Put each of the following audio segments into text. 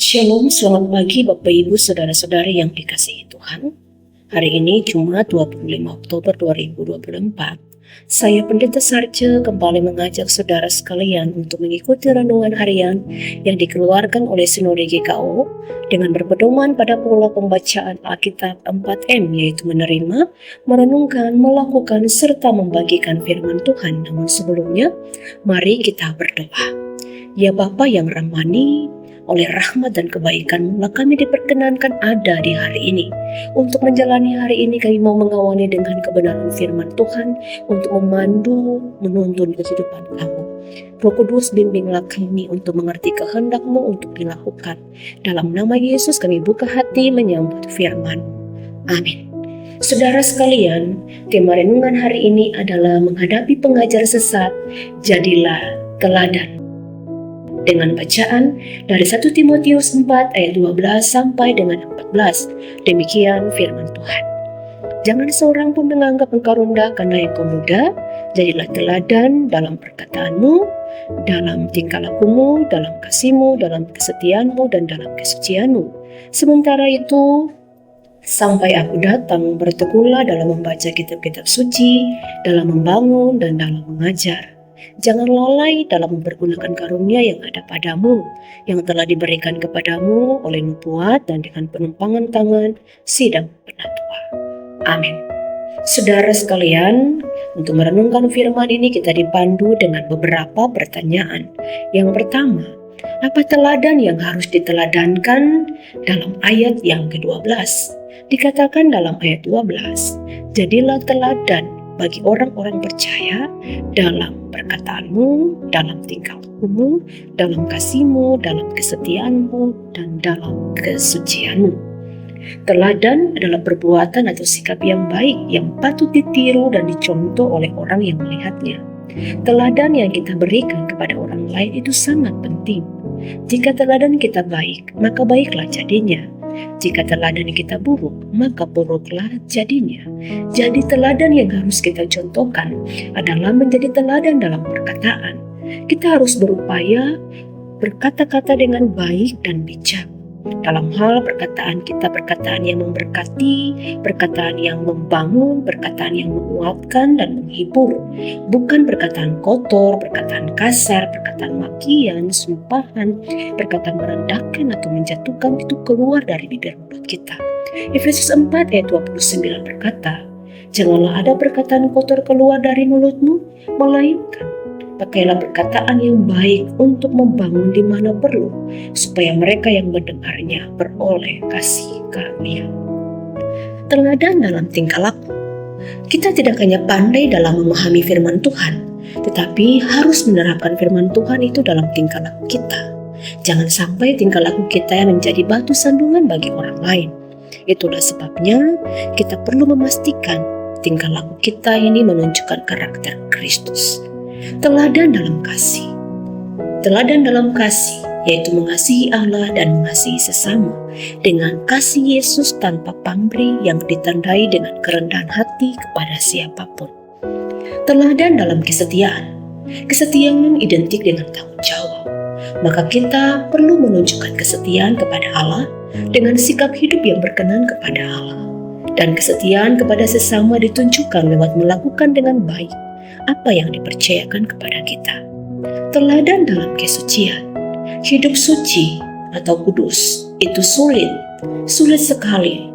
Shalom, selamat pagi Bapak Ibu Saudara-saudari yang dikasihi Tuhan. Hari ini Jumat 25 Oktober 2024. Saya Pendeta Sarce kembali mengajak saudara sekalian untuk mengikuti renungan harian yang dikeluarkan oleh Sinode GKO dengan berpedoman pada pola pembacaan Alkitab 4M, yaitu menerima, merenungkan, melakukan, serta membagikan firman Tuhan. Namun sebelumnya, mari kita berdoa. Ya Bapa yang rahmani, oleh rahmat dan kebaikan-Mu kami diperkenankan ada di hari ini. Untuk menjalani hari ini kami mau mengawali dengan kebenaran firman Tuhan untuk memandu, menuntun kehidupan kami. Roh Kudus, bimbinglah kami untuk mengerti kehendak-Mu untuk dilakukan. Dalam nama Yesus kami buka hati menyambut firman. Amin. Saudara sekalian, tema renungan hari ini adalah menghadapi pengajar sesat, jadilah teladan. Dengan bacaan dari 1 Timotius 4 ayat 12 sampai dengan 14. Demikian firman Tuhan. Jangan seorang pun menganggap engkau rendah karena engkau muda. Jadilah teladan dalam perkataanmu, dalam tingkah lakumu, dalam kasihmu, dalam kesetiaanmu, dan dalam kesucianmu. Sementara itu, sampai aku datang, bertekunlah dalam membaca kitab-kitab suci, dalam membangun dan dalam mengajar. Jangan lalai dalam mempergunakan karunia yang ada padamu, yang telah diberikan kepadamu oleh nubuat dan dengan penumpangan tangan sidang penatua. Amin. Saudara sekalian, untuk merenungkan firman ini kita dipandu dengan beberapa pertanyaan. Yang pertama, apa teladan yang harus diteladankan dalam ayat yang ke-12? Dikatakan dalam ayat 12, jadilah teladan bagi orang-orang percaya dalam perkataanmu, dalam tingkah lakumu, dalam kasihmu, dalam kesetiaanmu, dan dalam kesucianmu. Teladan adalah perbuatan atau sikap yang baik yang patut ditiru dan dicontoh oleh orang yang melihatnya. Teladan yang kita berikan kepada orang lain itu sangat penting. Jika teladan kita baik, maka baiklah jadinya. Jika teladan kita buruk, maka buruklah jadinya. Jadi teladan yang harus kita contohkan adalah menjadi teladan dalam perkataan. Kita harus berupaya berkata-kata dengan baik dan bijak. Dalam hal perkataan kita, perkataan yang memberkati, perkataan yang membangun, perkataan yang menguatkan dan menghibur. Bukan perkataan kotor, perkataan kasar, perkataan makian, sumpahan, perkataan merendahkan atau menjatuhkan itu keluar dari bibir mulut kita. Efesus 4 ayat 29 berkata, janganlah ada perkataan kotor keluar dari mulutmu, melainkan pakailah perkataan yang baik untuk membangun di mana perlu, supaya mereka yang mendengarnya beroleh kasih karunia. Teladan dalam tingkah laku. Kita tidak hanya pandai dalam memahami firman Tuhan, tetapi harus menerapkan firman Tuhan itu dalam tingkah laku kita. Jangan sampai tingkah laku kita yang menjadi batu sandungan bagi orang lain. Itulah sebabnya kita perlu memastikan tingkah laku kita ini menunjukkan karakter Kristus. Teladan dalam kasih. Teladan dalam kasih yaitu mengasihi Allah dan mengasihi sesama dengan kasih Yesus tanpa pamrih yang ditandai dengan kerendahan hati kepada siapapun. Teladan dalam kesetiaan. Kesetiaan identik dengan tanggung jawab. Maka kita perlu menunjukkan kesetiaan kepada Allah dengan sikap hidup yang berkenan kepada Allah. Dan kesetiaan kepada sesama ditunjukkan lewat melakukan dengan baik apa yang dipercayakan kepada kita. Teladan dalam kesucian. Hidup suci atau kudus itu sulit sekali.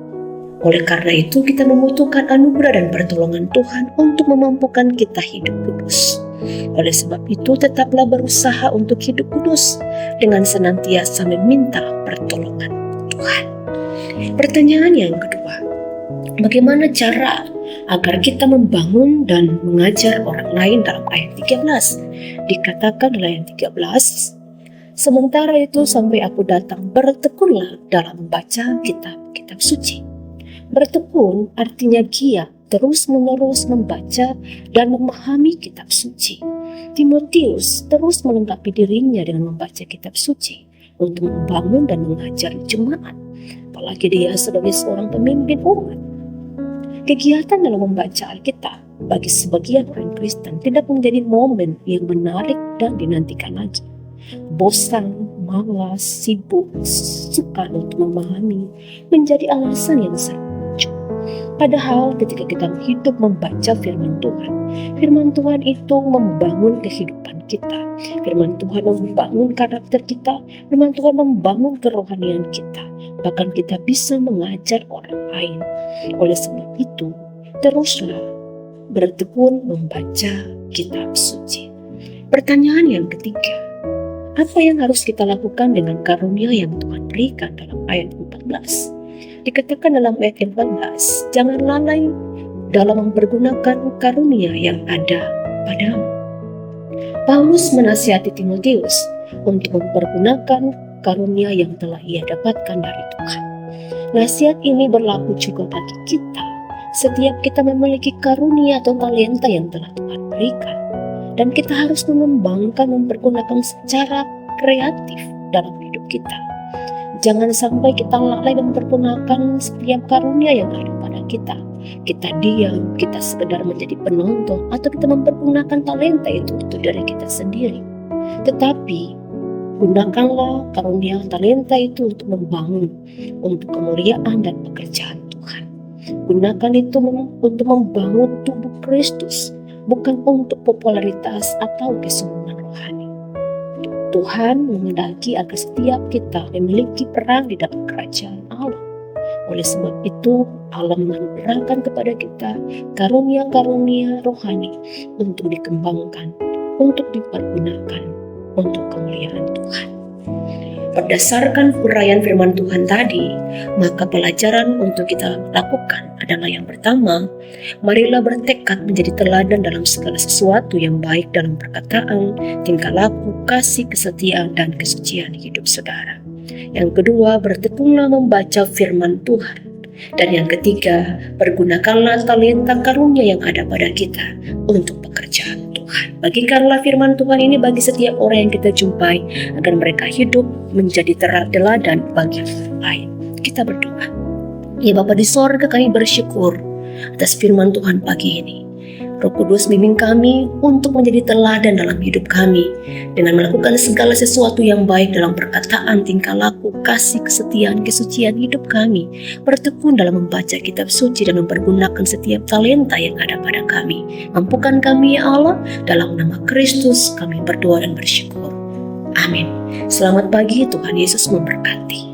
Oleh karena itu kita membutuhkan anugerah dan pertolongan Tuhan untuk memampukan kita hidup kudus. Oleh sebab itu tetaplah berusaha untuk hidup kudus dengan senantiasa meminta pertolongan Tuhan. Pertanyaan yang kedua, bagaimana cara agar kita membangun dan mengajar orang lain dalam ayat 13. Dikatakan dalam ayat 13, sementara itu sampai aku datang, bertekunlah dalam membaca kitab-kitab suci. Bertekun artinya giat, terus-menerus membaca dan memahami kitab suci. Timotius terus melengkapi dirinya dengan membaca kitab suci untuk membangun dan mengajar jemaat, apalagi dia sebagai seorang pemimpin umat. Kegiatan dalam membaca Alkitab bagi sebagian orang Kristen tidak menjadi momen yang menarik dan dinantikan lagi. Bosan, malas, sibuk, sukar untuk memahami menjadi alasan yang sering muncul. Padahal ketika kita hidup membaca firman Tuhan itu membangun kehidupan kita. Firman Tuhan membangun karakter kita, firman Tuhan membangun kerohanian kita. Bahkan kita bisa mengajar orang lain. Oleh sebab itu, teruslah bertekun membaca kitab suci. Pertanyaan yang ketiga, apa yang harus kita lakukan dengan karunia yang Tuhan berikan dalam ayat 14? Dikatakan dalam ayat 14, jangan lalai dalam mempergunakan karunia yang ada padamu. Paulus menasihati Timotius untuk mempergunakan karunia yang telah ia dapatkan dari Tuhan. Nasihat ini berlaku juga bagi kita. Setiap kita memiliki karunia atau talenta yang telah Tuhan berikan, dan kita harus mengembangkan, mempergunakan secara kreatif dalam hidup kita. Jangan sampai kita lalai mempergunakan setiap karunia yang ada pada kita. Kita diam, kita sekedar menjadi penonton, atau kita mempergunakan talenta itu dari kita sendiri. Tetapi gunakanlah karunia talenta itu untuk membangun, untuk kemuliaan dan pekerjaan Tuhan. Gunakan itu untuk membangun tubuh Kristus, bukan untuk popularitas atau kesombongan rohani. Tuhan menghendaki agar setiap kita memiliki peran di dalam kerajaan Allah. Oleh sebab itu, Allah menganugerahkan kepada kita karunia-karunia rohani untuk dikembangkan, untuk dipergunakan, untuk kemuliaan Tuhan. Berdasarkan uraian firman Tuhan tadi, maka pelajaran untuk kita lakukan adalah yang pertama, marilah bertekad menjadi teladan dalam segala sesuatu yang baik dalam perkataan, tingkah laku, kasih, kesetiaan, dan kesucian hidup saudara. Yang kedua, bertekunlah membaca firman Tuhan. Dan yang ketiga, pergunakanlah talenta karunia yang ada pada kita untuk pekerjaan Tuhan. Bagikanlah firman Tuhan ini bagi setiap orang yang kita jumpai, agar mereka hidup menjadi teladan bagi orang lain. Kita berdoa. Ya Bapa di sorga, kami bersyukur atas firman Tuhan pagi ini. Roh Kudus bimbing kami untuk menjadi teladan dalam hidup kami, dengan melakukan segala sesuatu yang baik dalam perkataan, tingkah laku, kasih, kesetiaan, kesucian hidup kami. Bertekun dalam membaca kitab suci dan mempergunakan setiap talenta yang ada pada kami. Mampukan kami ya Allah, dalam nama Kristus kami berdoa dan bersyukur. Amin. Selamat pagi, Tuhan Yesus memberkati.